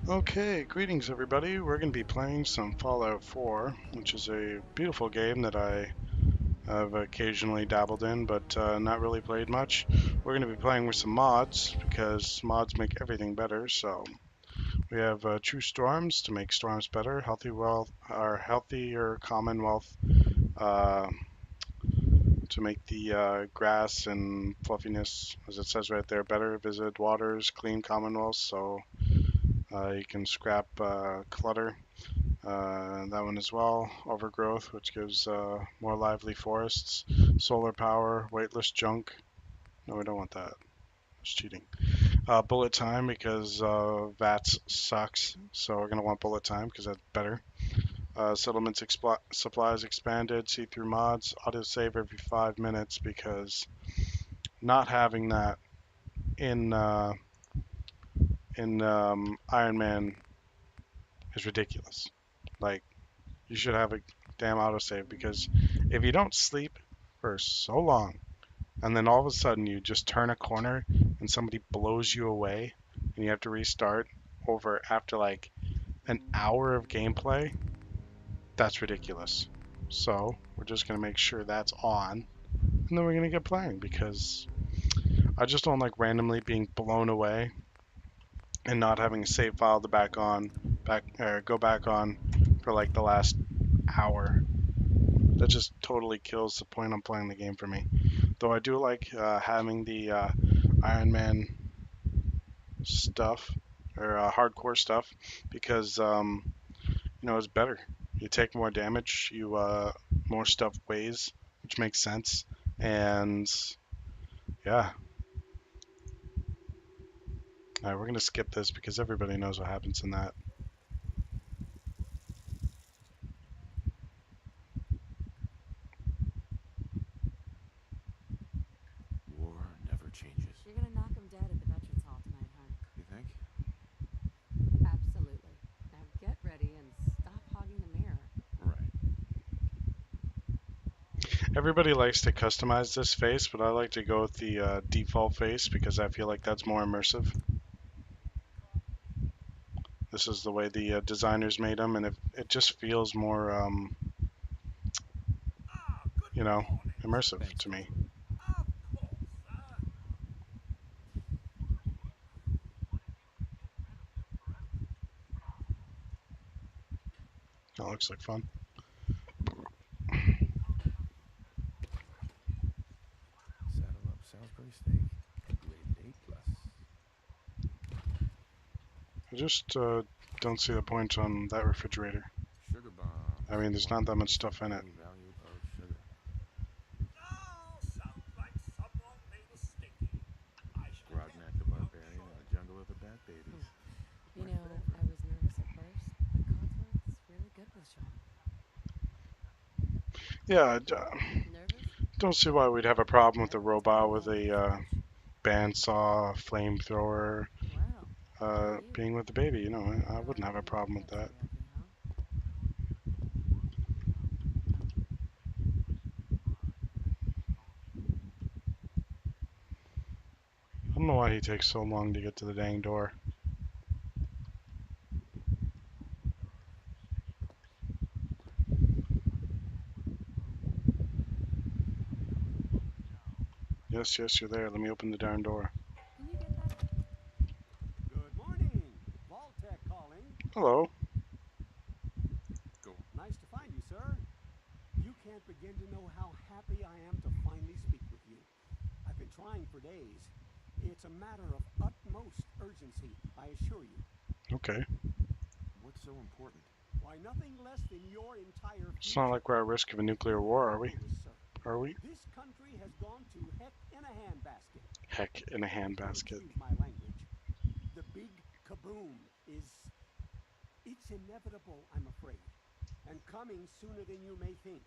Okay, greetings everybody. We're going to be playing some Fallout 4, which is a beautiful game that I have occasionally dabbled in, but not really played much. We're going to be playing with some mods, because mods make everything better. So we have True Storms to make storms better, Healthy Wealth, or Healthier Commonwealth uh, to make the grass and fluffiness, as it says right there, better. Visit Waters, Clean Commonwealth, so you can scrap clutter. That one as well. Overgrowth, which gives more lively forests. Solar power, weightless junk. No, we don't want that. It's cheating. Bullet time, because VATS sucks. So we're going to want bullet time because that's better. Settlements supplies expanded. See-through mods. Autosave every 5 minutes, because not having that in Iron Man is ridiculous. Like, you should have a damn autosave, because if you don't sleep for so long and then all of a sudden you just turn a corner and somebody blows you away and you have to restart over after like an hour of gameplay, that's ridiculous. So we're just going to make sure that's on, and then we're going to get playing, because I just don't like randomly being blown away and not having a save file to go back on for like the last hour. That just totally kills the point of playing the game for me. Though I do like having the Iron Man stuff, or hardcore stuff, because it's better. You take more damage, you more stuff weighs, which makes sense, and yeah. All right, we're gonna skip this because everybody knows what happens in that. War never changes. You're gonna knock him dead at the Veterans Hall tonight, hon. You think? Absolutely. Now get ready and stop hogging the mirror. Right. Everybody likes to customize this face, but I like to go with the default face because I feel like that's more immersive. This is the way the designers made them, and it just feels more, you know, immersive Thanks, to me. Major. That looks like fun. Saddle up Salisbury steak. Rated A plus. I just don't see the point on that refrigerator. Sugar bombs. I mean, there's not that much 1% stuff in it. daily value of sugar. Oh, sounds like someone made a sticky. I shall Grognak attend the to your Barbarian in short. the jungle of the Bat Babies. You Much know, better. I was nervous at first, but Codsworth's really good with Sean. Yeah, Nervous? don't see why we'd have a problem with a Everyone's got a robot with love for a Fletch. bandsaw, flamethrower, Well, lucky you. being with the baby. I Never wouldn't let have a anyone problem with get that. too lucky, huh? I don't know why he takes so long to get to the dang door. Yes, yes, you're there. Let me open the darn door. Can you get that? Good morning. Vaultec calling. Hello. Go. Nice to find you, sir. You can't begin to know how happy I am to finally speak with you. I've been trying for days. It's a matter of utmost urgency, I assure you. Okay. What's so important? Why, nothing less than your entire It's not future. like we're at risk of a nuclear You war, are follow we? this, sir. Are we? This country has gone to heck in a handbasket. Heck in a If you'll handbasket. excuse my language. The big kaboom is... It's inevitable, I'm afraid, and coming sooner than you may think,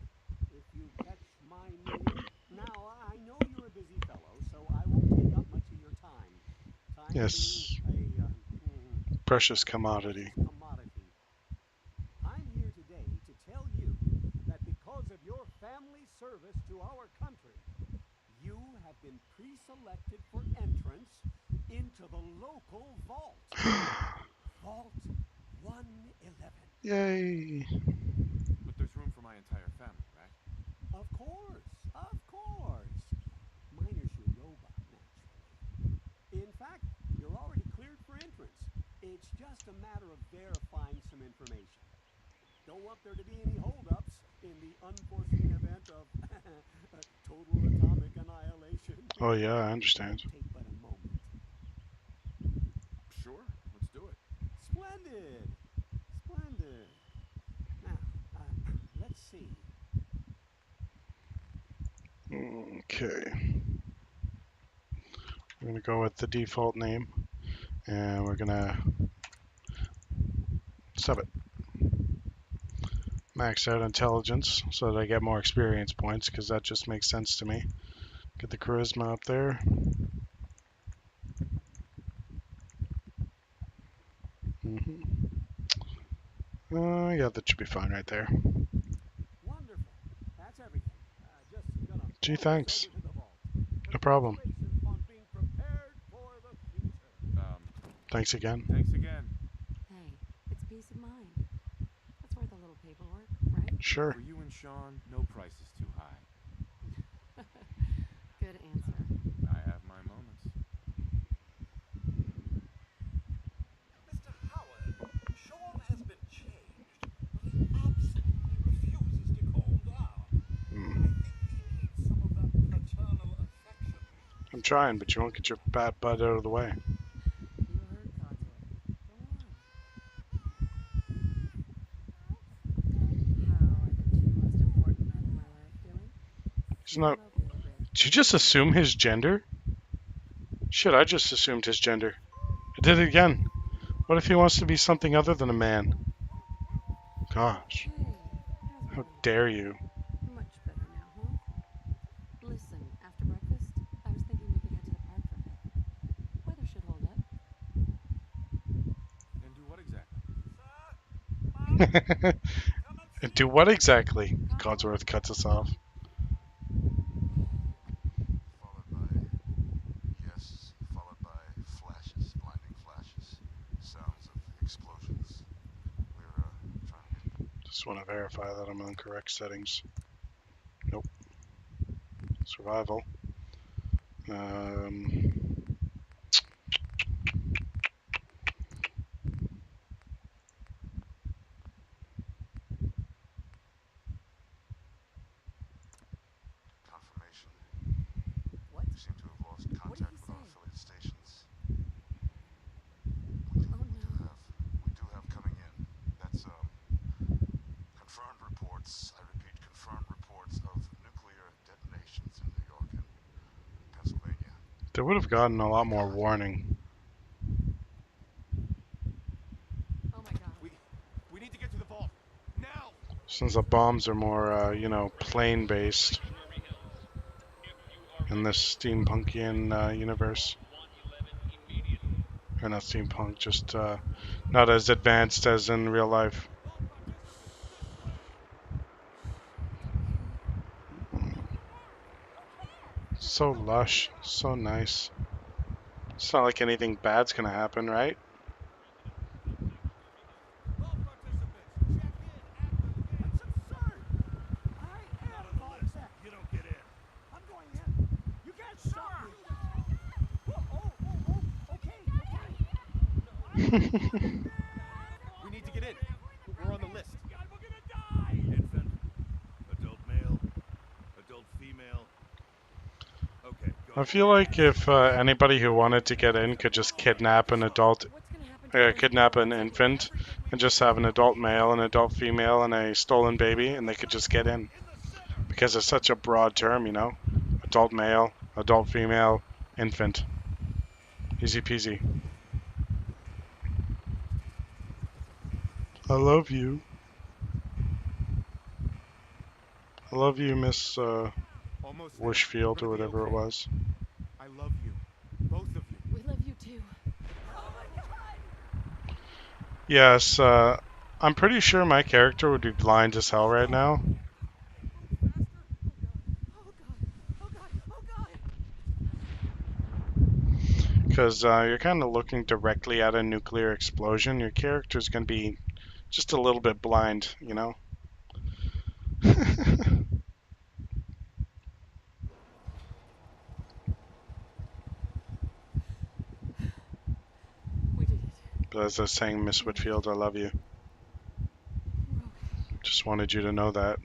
if you catch my meaning. Now, I know you're a busy fellow, so I won't take up much of your time. Time being Yes. a Precious commodity. precious commodity. I'm here today to tell you that because of your family service to our country, you have been pre-selected for entrance into the local vault. Vault Yay! But there's room for my entire family, right? Of course, of course. Minus your robot, naturally. In fact, you're already cleared for entrance. It's just a matter of verifying some information. Don't want there to be any holdups in the unforeseen event of total atomic annihilation. Oh yeah, I understand. It'll take but a moment. Sure, let's do it. Splendid! Splendid. Now, let's see. Okay. We're gonna go with the default name, and we're gonna sub it. Max out intelligence so that I get more experience points, because that just makes sense to me. Get the charisma up there. Yeah, that should be fine right there. Wonderful. That's everything. Just gonna Gee, forward this thanks. over to the vault. No problem. Congratulations on being prepared for the future. Thanks again. Thanks again. Hey, it's peace of mind. That's worth a little paperwork, right? Sure. For you and Sean, no price is too high. Good answer. I have my moments. Mr. Howard, Sean has been changed, but he absolutely refuses to calm down. I think he needs some of that paternal affection. I'm trying, but you won't get your bad butt out of the way. You heard Codsworth. Go on. How are the two most important men in my life doing? He's not. Smoke a little bit. Did you just assume his gender? Shit, I just assumed his gender. I did it again. What if he wants to be something other than a man? Gosh, Hey, how's it how going? dare you? Much better now, huh? Listen, after breakfast, I was thinking we could head to the park for a bit. Weather should hold up. And do what exactly? Do what exactly? Codsworth cuts us off. Followed by yes, followed by flashes, blinding flashes, sounds of explosions. We're trying to Just want to verify that I'm on correct settings. Nope. Survival. confirmation. What? We seem to have lost What did contact he with our say? affiliate stations. Oh no. We do have coming in. That's confirmed reports. I repeat, confirmed reports of nuclear detonations in New York and Pennsylvania. They would have gotten a lot more warning. Oh my god. We need to get to the vault. Now! Since the bombs are more, plane-based in this steampunkian universe. Or not steampunk, just not as advanced as in real life. So lush, so nice. It's not like anything bad's gonna happen, right? All participants, check in after the game. That's absurd! I am all set. You don't get in. I'm going in. You can't stop me. Okay. We need to get in. We're on the list. We're gonna die! Infant, adult male, adult female. Okay, go. I feel like if anybody who wanted to get in could just kidnap an adult, What's gonna happen to those kidnap people an outside? infant, and just have an adult male, an adult female, and a stolen baby, and they could just get in. Because it's such a broad term, you know? Adult male, adult female, infant. Easy peasy. I love you. I love you, Miss Almost there. Wishfield, or We're gonna be whatever it okay. was. I love you. Both of you. We love you too. Yes, I'm pretty sure my character would be blind as hell right now. Oh god. Oh god. Oh god. Because you're kind of looking directly at a nuclear explosion. Your character's going to be just a little bit blind, you know? We did it. But as I was saying, Miss Whitfield, I love you. We're okay. Just wanted you to know that.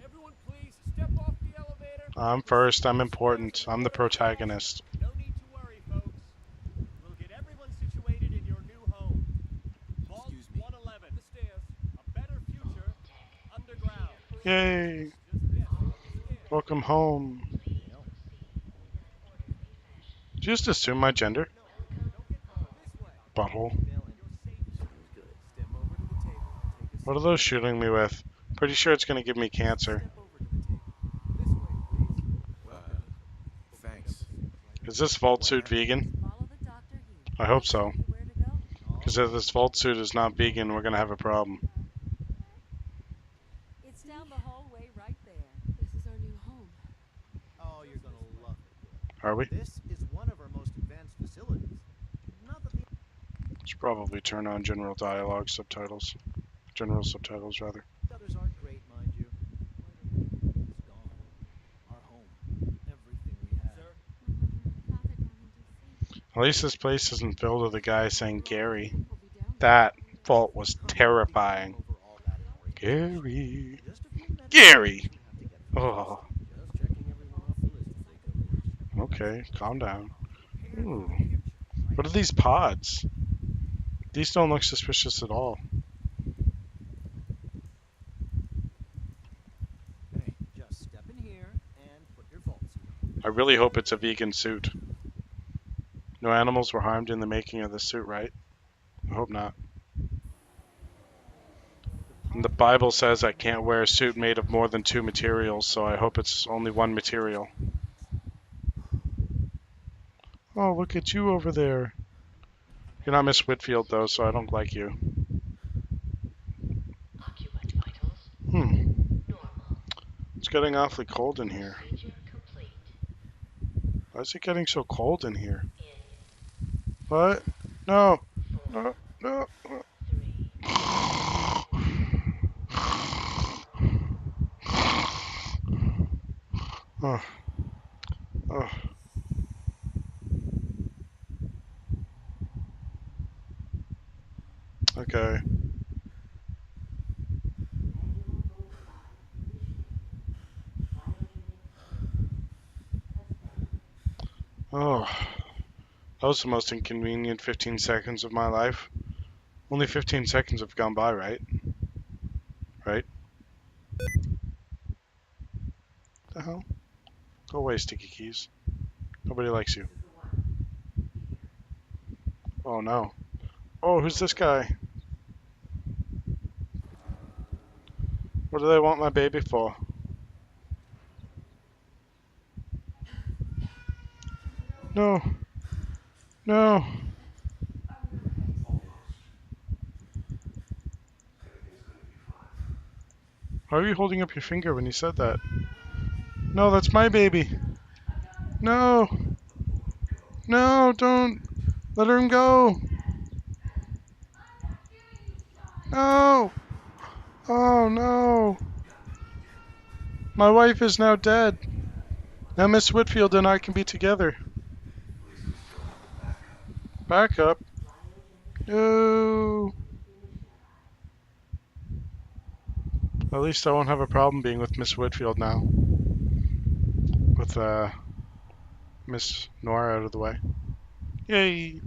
Everyone, please step off the elevator. I'm first, I'm important, I'm the protagonist. No need to worry, folks. We'll get everyone situated in your new home. Vault 111. The stairs. A better future underground. Yay! Just this. Stairs. Welcome home. Did you just assume my gender? Don't get this way. Butthole. You're safe. Good. Step over to the table and take a What are those shooting me with? Pretty sure it's gonna give me cancer. step over to the table. This way, please. Thanks. Is this vault suit vegan? Follow the doctor here. I hope so. Tell you where to go. Because if this vault suit is not vegan, we're gonna have a problem. It's down the hallway right there. This is our new home. Oh, you're gonna love it. Are we? This is one of our most advanced facilities. Not that the Should probably turn on general dialogue subtitles. General subtitles, rather. others aren't great, mind you. It's gone. Our home. Everything we had. Sir? At least this place isn't filled with a guy saying Gary. We'll be down That vault was terrifying. Over all that in a week. Gary. Just a few minutes. Gary! You have to get Oh, Just checking everyone off the list as they come in. okay, calm down. Ooh. What are these pods? These don't look suspicious at all. Hey, just step in here and put your vault suit on. I really hope it's a vegan suit. No animals were harmed in the making of this suit, right? I hope not. And the Bible says I can't wear a suit made of more than 2 materials, so I hope it's only 1 material. Oh, look at you over there. You're not Miss Whitfield, though, so I don't like you. It's getting awfully cold in here. Why is it getting so cold in here? What? No. No. No. Oh. Oh. Okay. Oh. That was the most inconvenient 15 seconds of my life. Only 15 seconds have gone by, right? Right? The hell? Go away, sticky keys. Nobody likes you. Oh no. Oh, who's this guy? What do they want my baby for? No. No. Why are you holding up your finger when you said that? No, that's my baby. No. No, don't. Let him go. No. Oh, no. My wife is now dead. Now Miss Whitfield and I can be together. Back up. No. At least I won't have a problem being with Miss Whitfield now. With Miss Nora out of the way. Yay.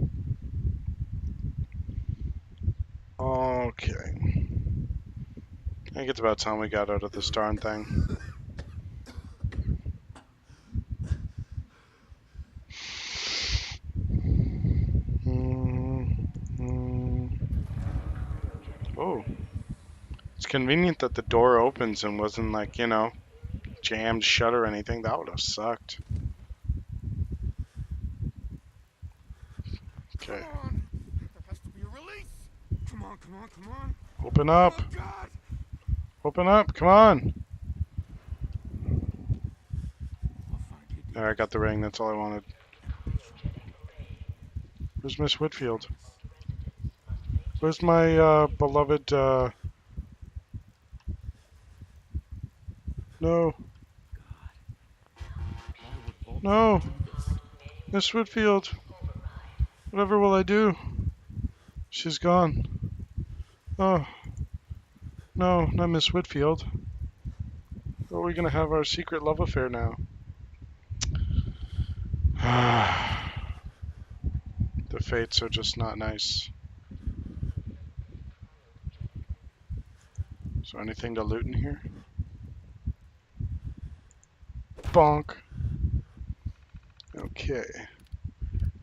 Okay. I think it's about time we got out of this darn thing. Oh. It's convenient that the door opens and wasn't like, you know, jammed shut or anything. That would have sucked. Okay. Come on. There has to be a release. Come on, come on, come on. Open up. Oh, God. Open up. Come on. I'll find you. There, I got the ring. That's all I wanted. Where's Miss Whitfield? Where's my beloved? No, Why would Vault no, do this? Miss Whitfield. Whatever will I do? She's gone. Oh, no, not Miss Whitfield. Are we gonna have our secret love affair now? The fates are just not nice. Is there anything to loot in here? Bonk. Okay.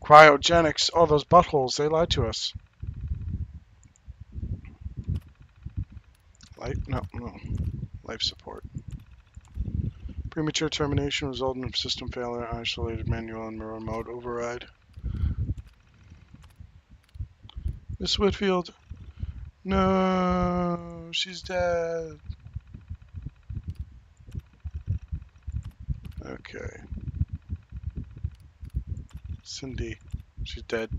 Cryogenics. Oh, those buttholes. They lied to us. Light? No, no. Life support. Premature termination resulting in system failure, isolated manual and remote override. Miss Whitfield. No, she's dead. Okay. Cindy. She's dead.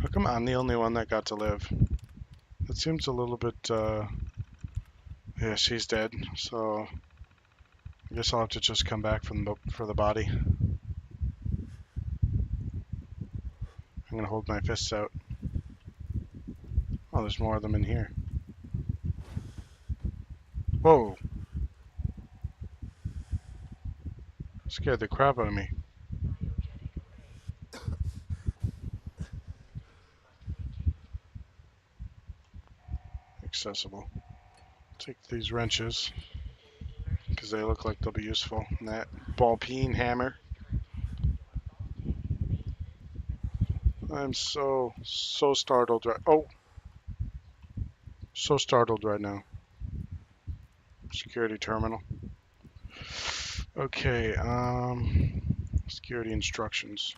How come I'm the only one that got to live? That seems a little bit, yeah, she's dead, so I guess I'll have to just come back for the body. I'm gonna hold my fists out. Oh, there's more of them in here. Whoa! Scared the crap out of me. Accessible. Take these wrenches, because they look like they'll be useful. And that ball peen hammer. I'm so startled right. Oh! So startled right now. Security terminal. Okay, security instructions.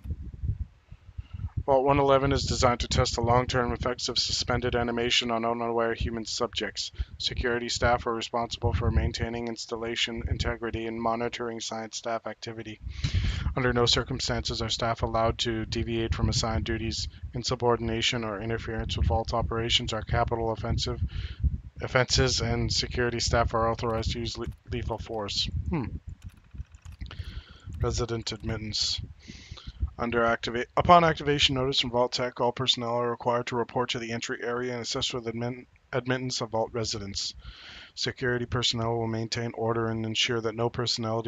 Vault 111 is designed to test the long-term effects of suspended animation on unaware human subjects. Security staff are responsible for maintaining installation integrity and monitoring science staff activity. Under no circumstances are staff allowed to deviate from assigned duties. Insubordination or interference with Vault operations are capital offenses, and security staff are authorized to use lethal force. Resident admittance. Upon activation notice from Vault Tech, all personnel are required to report to the entry area and assist with admittance of Vault residents. Security personnel will maintain order and ensure that no personnel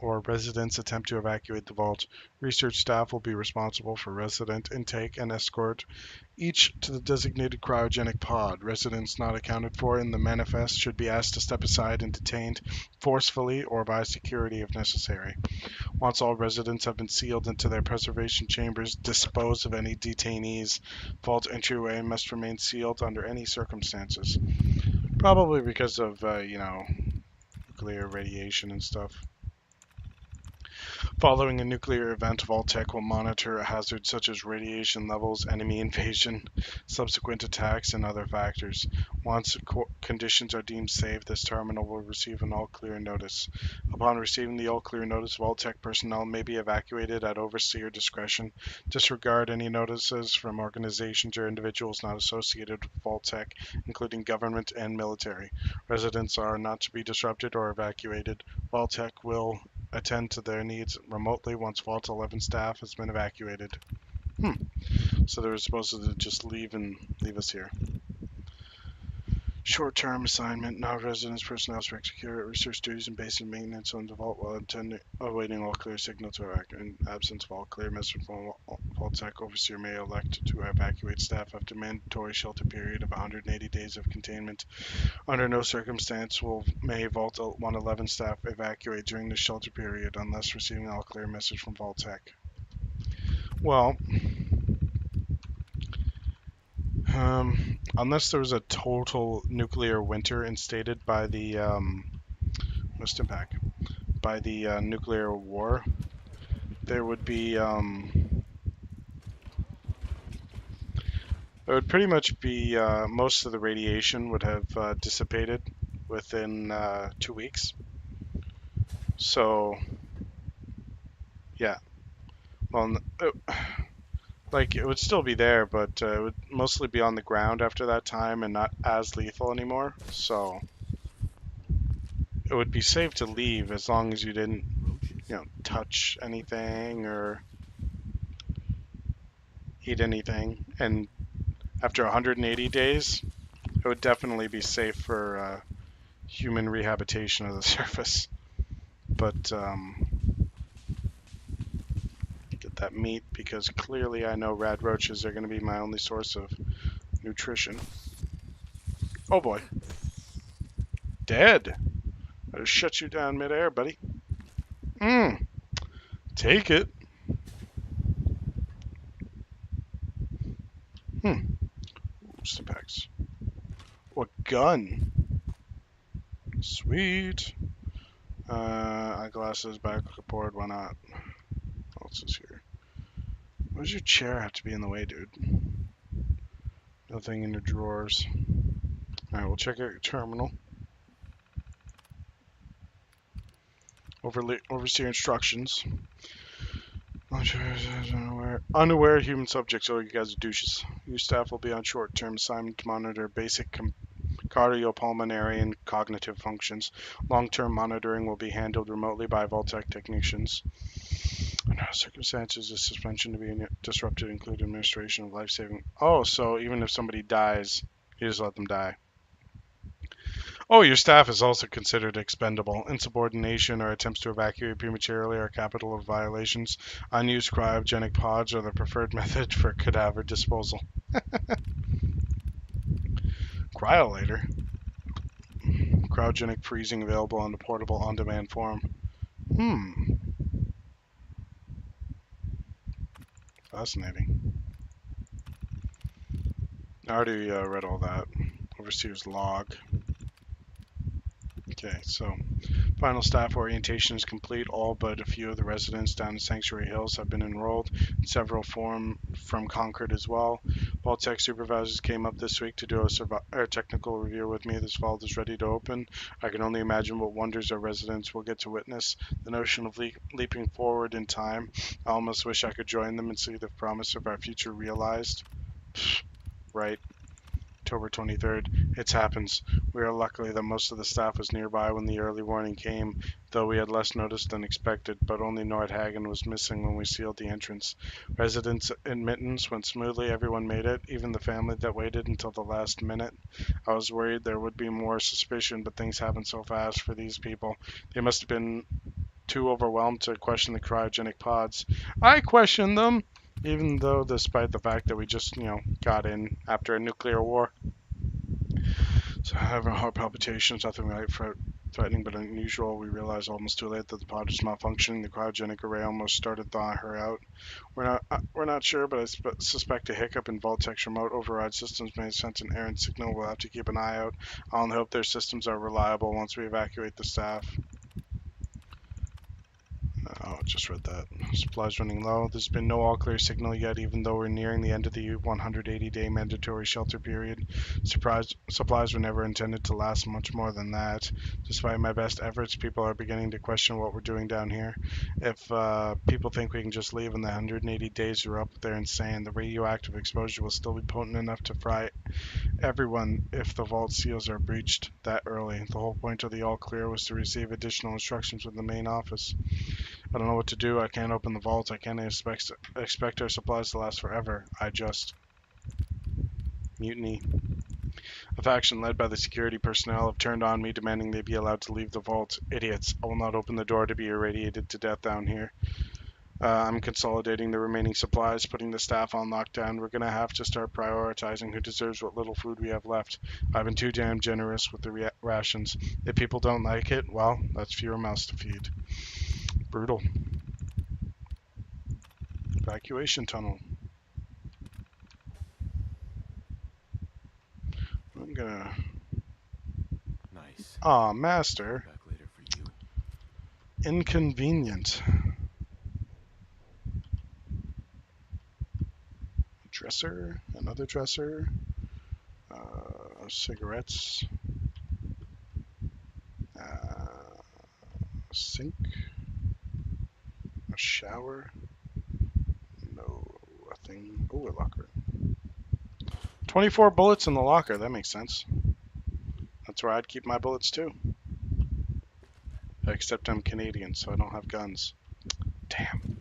or residents attempt to evacuate the vault. Research staff will be responsible for resident intake and escort each to the designated cryogenic pod. Residents not accounted for in the manifest should be asked to step aside and detained forcefully or by security if necessary. Once all residents have been sealed into their preservation chambers, dispose of any detainees. Vault entryway must remain sealed under any circumstances. Probably because of, nuclear radiation and stuff. Following a nuclear event, Vault-Tec will monitor hazards such as radiation levels, enemy invasion, subsequent attacks, and other factors. Once conditions are deemed safe, this terminal will receive an all-clear notice. Upon receiving the all-clear notice, Vault-Tec personnel may be evacuated at overseer discretion. Disregard any notices from organizations or individuals not associated with Vault-Tec, including government and military. Residents are not to be disrupted or evacuated. Vault-Tec will attend to their needs remotely once Vault 11 staff has been evacuated. So they were supposed to just leave us here. Short-term assignment. Now residents personnel expect secure research duties and basic maintenance on the vault while awaiting all clear signal to evacuate. In absence of all clear message from Vault-Tec, overseer may elect to evacuate staff after mandatory shelter period of 180 days of containment. Under no circumstance may Vault 111 staff evacuate during the shelter period unless receiving all clear message from Vault-Tec. Well, unless there was a total nuclear winter instated by the by the nuclear war, there would be there would pretty much be most of the radiation would have dissipated within 2 weeks. So yeah, well, Like, it would still be there, but it would mostly be on the ground after that time and not as lethal anymore. So it would be safe to leave as long as you didn't, touch anything or eat anything. And after 180 days, it would definitely be safe for human rehabilitation of the surface. But get that meat because clearly I know rad roaches are going to be my only source of nutrition. Oh boy. Dead. I just shut you down midair, buddy. Take it. Stimpaks. What gun? Sweet. Eyeglasses, backboard, why not? What else is here? Why does your chair have to be in the way, dude? Nothing in your drawers. Alright, we'll check out your terminal. Oversee instructions. Unaware human subjects. Oh, you guys are douches. Your staff will be on short-term assignment to monitor basic cardiopulmonary and cognitive functions. Long-term monitoring will be handled remotely by Vault-Tec technicians. Under circumstances, the suspension to be disrupted include administration of life-saving. Oh, so even if somebody dies, you just let them die. Oh, your staff is also considered expendable. Insubordination or attempts to evacuate prematurely are capital of violations. Unused cryogenic pods are the preferred method for cadaver disposal. Cryolator. Cryogenic freezing available in a portable on-demand form. Fascinating. I already read all that. Overseer's log. Okay, so final staff orientation is complete. All but a few of the residents down in Sanctuary Hills have been enrolled. Several from Concord as well. Vault-Tec supervisors came up this week to do a technical review with me. This vault is ready to open. I can only imagine what wonders our residents will get to witness. The notion of leaping forward in time. I almost wish I could join them and see the promise of our future realized. Right. October 23rd. It happens. We are lucky that most of the staff was nearby when the early warning came, though we had less notice than expected, but only Nordhagen was missing when we sealed the entrance. Residents' admittance went smoothly. Everyone made it, even the family that waited until the last minute. I was worried there would be more suspicion, but things happened so fast for these people. They must have been too overwhelmed to question the cryogenic pods. I questioned them, even though despite the fact that we just, got in after a nuclear war. So having heart palpitations, nothing really threatening but unusual. We realized almost too late that the pod was malfunctioning. The cryogenic array almost started thawing her out. We're not sure, but I suspect a hiccup in Vault-Tec's remote override systems may have sent an errant signal. We'll have to keep an eye out. I'll only hope their systems are reliable once we evacuate the staff. Oh, just read that. Supplies running low. There's been no all-clear signal yet, even though we're nearing the end of the 180-day mandatory shelter period. Supplies were never intended to last much more than that. Despite my best efforts, people are beginning to question what we're doing down here. If people think we can just leave and the 180 days are up, they're insane. The radioactive exposure will still be potent enough to fry everyone if the vault seals are breached that early. The whole point of the all-clear was to receive additional instructions from the main office. I don't know what to do. I can't open the vault. I can't expect our supplies to last forever. I just... Mutiny. A faction led by the security personnel have turned on me, demanding they be allowed to leave the vault. Idiots. I will not open the door to be irradiated to death down here. I'm consolidating the remaining supplies, putting the staff on lockdown. We're going to have to start prioritizing who deserves what little food we have left. I've been too damn generous with the rations. If people don't like it, well, that's fewer mouths to feed. Brutal. Evacuation tunnel. I'm gonna... Nice. Ah, master. Back later for you. Inconvenient. Dresser. Another dresser. Cigarettes. Sink. A shower. No. A Anything? Ooh, a locker. 24 bullets in the locker. That makes sense. That's where I'd keep my bullets too. Except I'm Canadian, so I don't have guns. Damn.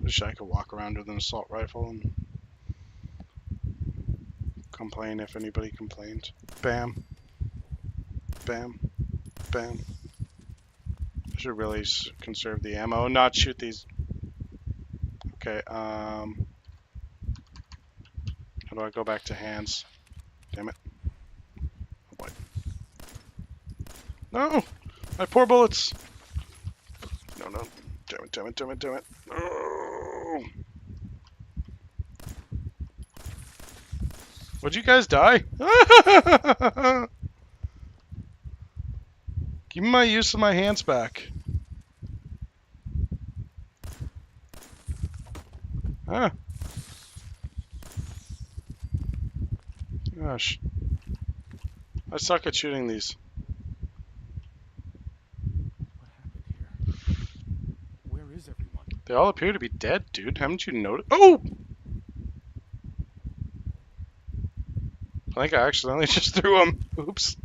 Wish I could walk around with an assault rifle and complain if anybody complained. Bam. Bam. Bam. I should really conserve the ammo, not shoot these. Okay, how do I go back to hands? Damn it. Oh boy. No! My poor bullets! No, no. Damn it, damn it, damn it, damn it. No! Would you guys die? Give me my use of my hands back. Ah. Gosh. I suck at shooting these. What happened here? Where is everyone? They all appear to be dead, dude. Haven't you noticed? Oh! I think I accidentally just threw them. Oops.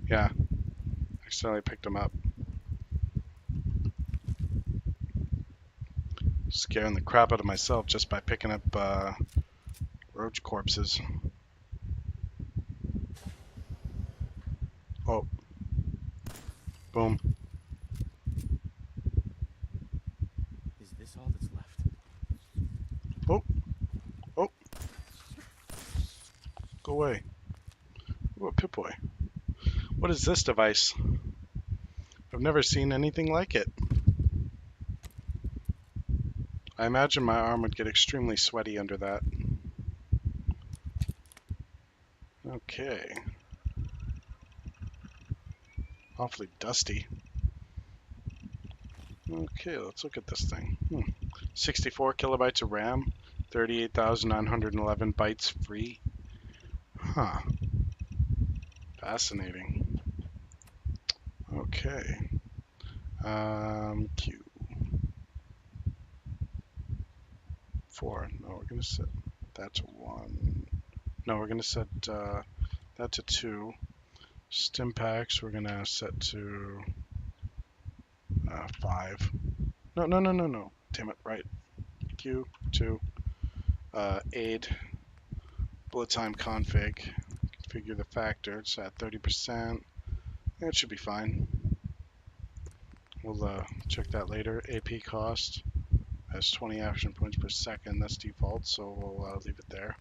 Yeah. Accidentally picked them up. Scaring the crap out of myself just by picking up roach corpses. Oh. Boom. Is this all that's left? Oh. Oh. Go away. Ooh, a Pip-Boy. What is this device? I've never seen anything like it. I imagine my arm would get extremely sweaty under that. Okay. Awfully dusty. Okay, let's look at this thing. 64 kilobytes of RAM, 38,911 bytes free. Huh. Fascinating. Okay. Q. 4. No, we're gonna set that to 1. No, we're gonna set that to 2. Stimpaks we're gonna set to 5. No, no, no, no, no. Damn it, right. Q, 2. Aid. Bullet time config. Configure the factor. It's at 30%. That should be fine. We'll check that later. AP cost has 20 action points per second. That's default, so we'll leave it there.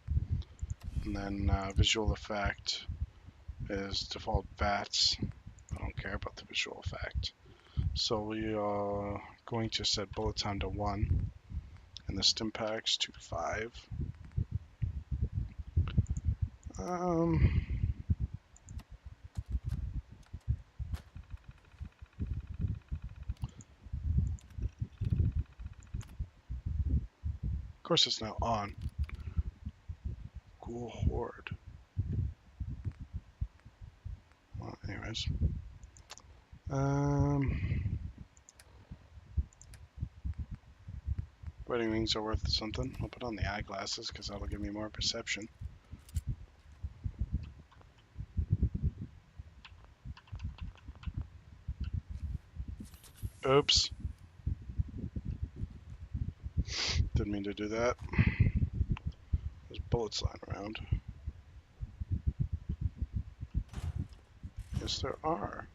And then visual effect is default VATS. I don't care about the visual effect. So we are going to set bullet time to 1 and the Stimpaks to 5. Of course it's now on. Ghoul Horde. Well, anyways. Wedding rings are worth something. I'll put on the eyeglasses because that'll give me more perception. Oops. Didn't mean to do that. There's bullets lying around. Yes, there are.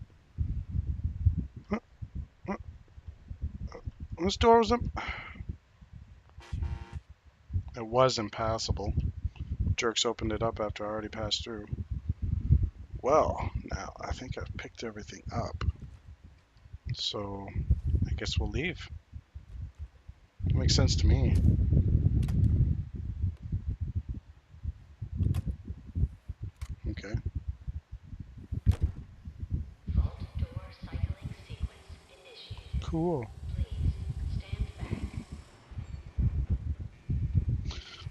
This door was It was impassable. Jerks opened it up after I already passed through. Well, now I think I've picked everything up. So I guess we'll leave. That makes sense to me. Okay. Cool.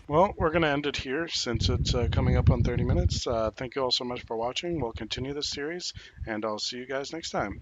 Well, we're going to end it here since it's coming up on 30 minutes. Thank you all so much for watching. We'll continue this series, and I'll see you guys next time.